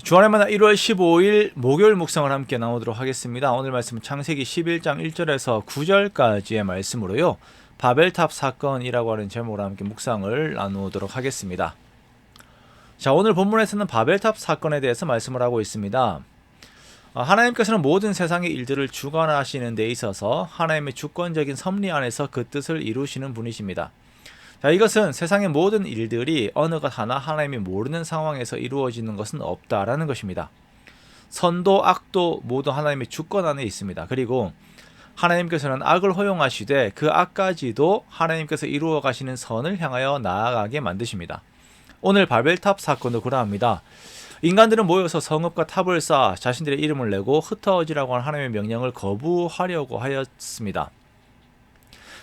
주안의 만나 1월 15일 목요일 묵상을 함께 나누도록 하겠습니다. 오늘 말씀은 창세기 11장 1절에서 9절까지의 말씀으로요. 바벨탑 사건이라고 하는 제목으로 함께 묵상을 나누도록 하겠습니다. 자, 오늘 본문에서는 바벨탑 사건에 대해서 말씀을 하고 있습니다. 하나님께서는 모든 세상의 일들을 주관하시는 데 있어서 하나님의 주권적인 섭리 안에서 그 뜻을 이루시는 분이십니다. 자, 이것은 세상의 모든 일들이 어느 것 하나 하나님이 모르는 상황에서 이루어지는 것은 없다라는 것입니다. 선도 악도 모두 하나님의 주권 안에 있습니다. 그리고 하나님께서는 악을 허용하시되 그 악까지도 하나님께서 이루어 가시는 선을 향하여 나아가게 만드십니다. 오늘 바벨탑 사건도 그러합니다. 인간들은 모여서 성읍과 탑을 쌓아 자신들의 이름을 내고 흩어지라고 하는 하나님의 명령을 거부하려고 하였습니다.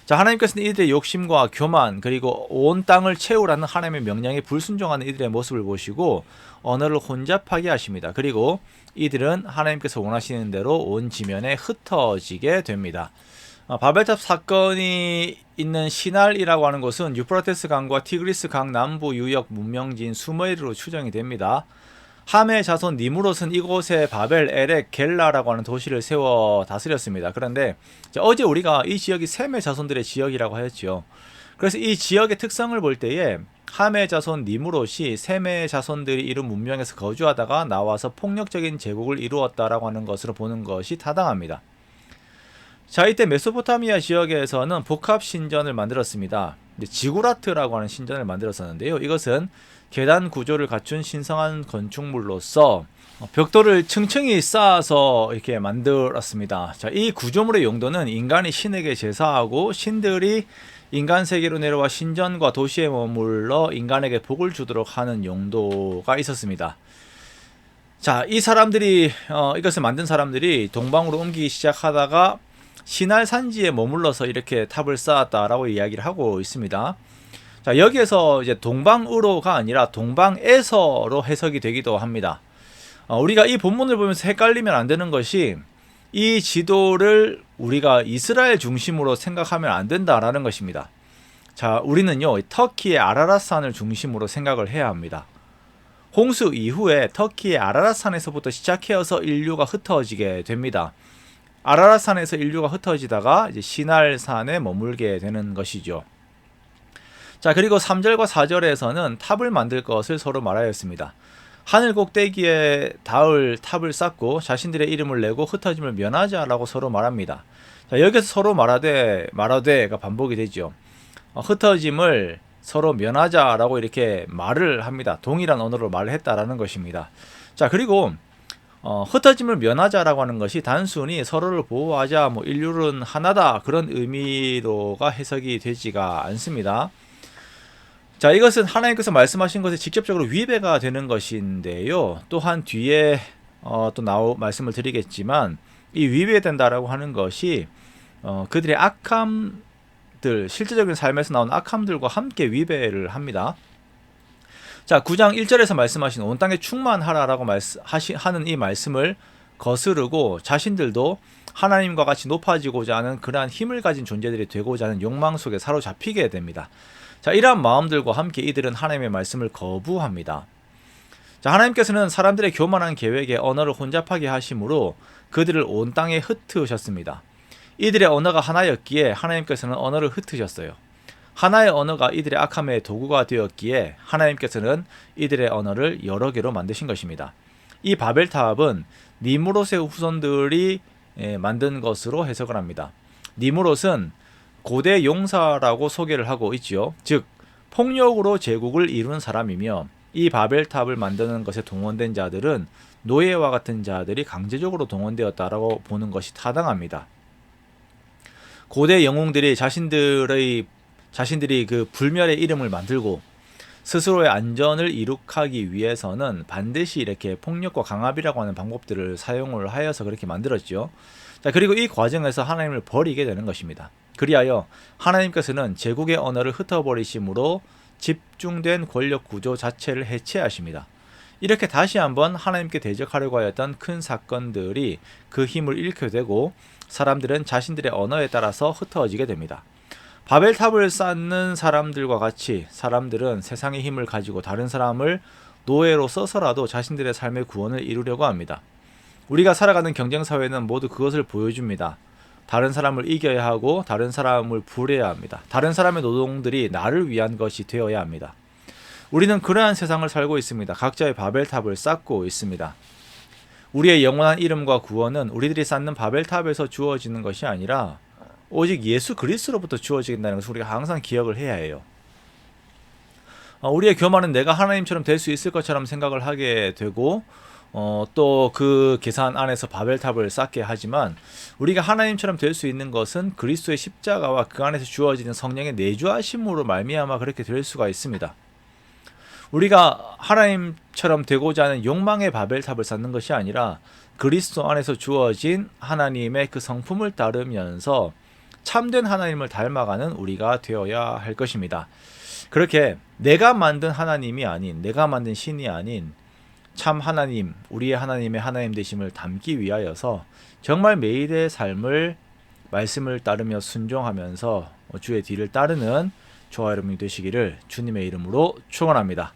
자, 하나님께서는 이들의 욕심과 교만 그리고 온 땅을 채우라는 하나님의 명령에 불순종하는 이들의 모습을 보시고 언어를 혼잡하게 하십니다. 그리고 이들은 하나님께서 원하시는 대로 온 지면에 흩어지게 됩니다. 바벨탑 사건이 있는 시날이라고 하는 곳은 유프라테스 강과 티그리스 강 남부 유역 문명지인 수메르로 추정이 됩니다. 함의 자손 니무롯은 이곳에 바벨, 에렉, 겔라라고 하는 도시를 세워 다스렸습니다. 그런데 어제 우리가 이 지역이 셈의 자손들의 지역이라고 하였죠. 그래서 이 지역의 특성을 볼 때에 함의 자손 니무롯이 셈의 자손들이 이룬 문명에서 거주하다가 나와서 폭력적인 제국을 이루었다라고 하는 것으로 보는 것이 타당합니다. 자, 이때 메소포타미아 지역에서는 복합 신전을 만들었습니다. 지구라트라고 하는 신전을 만들었었는데요. 이것은 계단 구조를 갖춘 신성한 건축물로서 벽돌을 층층이 쌓아서 이렇게 만들었습니다. 자, 이 구조물의 용도는 인간이 신에게 제사하고 신들이 인간 세계로 내려와 신전과 도시에 머물러 인간에게 복을 주도록 하는 용도가 있었습니다. 자, 이 사람들이 이것을 만든 사람들이 동방으로 옮기기 시작하다가 시날 산지에 머물러서 이렇게 탑을 쌓았다라고 이야기를 하고 있습니다. 자, 여기에서 이제 동방으로가 아니라 동방에서로 해석이 되기도 합니다. 우리가 이 본문을 보면서 헷갈리면 안 되는 것이 이 지도를 우리가 이스라엘 중심으로 생각하면 안 된다라는 것입니다. 자, 우리는요, 터키의 아라랏산을 중심으로 생각을 해야 합니다. 홍수 이후에 터키의 아라랏산에서부터 시작해서 인류가 흩어지게 됩니다. 아라랏산에서 인류가 흩어지다가 이제 시날산에 머물게 되는 것이죠. 자, 그리고 3절과 4절에서는 탑을 만들 것을 서로 말하였습니다. 하늘 꼭대기에 닿을 탑을 쌓고 자신들의 이름을 내고 흩어짐을 면하자라고 서로 말합니다. 자, 여기서 서로 말하되가 반복이 되죠. 흩어짐을 서로 면하자라고 이렇게 말을 합니다. 동일한 언어로 말을 했다라는 것입니다. 자, 그리고 흩어짐을 면하자라고 하는 것이 단순히 서로를 보호하자, 인류는 하나다 그런 의미로가 해석이 되지가 않습니다. 자, 이것은 하나님께서 말씀하신 것에 직접적으로 위배가 되는 것인데요. 또한 뒤에 말씀을 드리겠지만 이 위배된다라고 하는 것이 그들의 악함들, 실제적인 삶에서 나온 악함들과 함께 위배를 합니다. 자, 9장 1절에서 말씀하신 온 땅에 충만하라라고 하는 이 말씀을 거스르고 자신들도 하나님과 같이 높아지고자 하는 그러한 힘을 가진 존재들이 되고자 하는 욕망 속에 사로잡히게 됩니다. 자, 이러한 마음들과 함께 이들은 하나님의 말씀을 거부합니다. 자, 하나님께서는 사람들의 교만한 계획에 언어를 혼잡하게 하심으로 그들을 온 땅에 흩으셨습니다. 이들의 언어가 하나였기에 하나님께서는 언어를 흩으셨어요. 하나의 언어가 이들의 악함의 도구가 되었기에 하나님께서는 이들의 언어를 여러 개로 만드신 것입니다. 이 바벨탑은 니무롯의 후손들이 만든 것으로 해석을 합니다. 니무롯은 고대 용사라고 소개를 하고 있지요. 즉 폭력으로 제국을 이룬 사람이며 이 바벨탑을 만드는 것에 동원된 자들은 노예와 같은 자들이 강제적으로 동원되었다라고 보는 것이 타당합니다. 고대 영웅들이 자신들이 그 불멸의 이름을 만들고 스스로의 안전을 이룩하기 위해서는 반드시 이렇게 폭력과 강압이라고 하는 방법들을 사용을 하여서 그렇게 만들었죠. 자, 그리고 이 과정에서 하나님을 버리게 되는 것입니다. 그리하여 하나님께서는 제국의 언어를 흩어버리심으로 집중된 권력 구조 자체를 해체하십니다. 이렇게 다시 한번 하나님께 대적하려고 하였던 큰 사건들이 그 힘을 잃게 되고 사람들은 자신들의 언어에 따라서 흩어지게 됩니다. 바벨탑을 쌓는 사람들과 같이 사람들은 세상의 힘을 가지고 다른 사람을 노예로 써서라도 자신들의 삶의 구원을 이루려고 합니다. 우리가 살아가는 경쟁사회는 모두 그것을 보여줍니다. 다른 사람을 이겨야 하고 다른 사람을 부려야 합니다. 다른 사람의 노동들이 나를 위한 것이 되어야 합니다. 우리는 그러한 세상을 살고 있습니다. 각자의 바벨탑을 쌓고 있습니다. 우리의 영원한 이름과 구원은 우리들이 쌓는 바벨탑에서 주어지는 것이 아니라 오직 예수 그리스도로부터 주어진다는 것을 우리가 항상 기억을 해야 해요. 우리의 교만은 내가 하나님처럼 될 수 있을 것처럼 생각을 하게 되고 또 그 계산 안에서 바벨탑을 쌓게 하지만 우리가 하나님처럼 될 수 있는 것은 그리스도의 십자가와 그 안에서 주어지는 성령의 내주하심으로 말미암아 그렇게 될 수가 있습니다. 우리가 하나님처럼 되고자 하는 욕망의 바벨탑을 쌓는 것이 아니라 그리스도 안에서 주어진 하나님의 그 성품을 따르면서 참된 하나님을 닮아가는 우리가 되어야 할 것입니다. 그렇게 내가 만든 하나님이 아닌, 내가 만든 신이 아닌 참 하나님, 우리의 하나님의 하나님 되심을 담기 위하여서 정말 매일의 삶을 말씀을 따르며 순종하면서 주의 뒤를 따르는 저와 여러분이 되시기를 주님의 이름으로 축원합니다.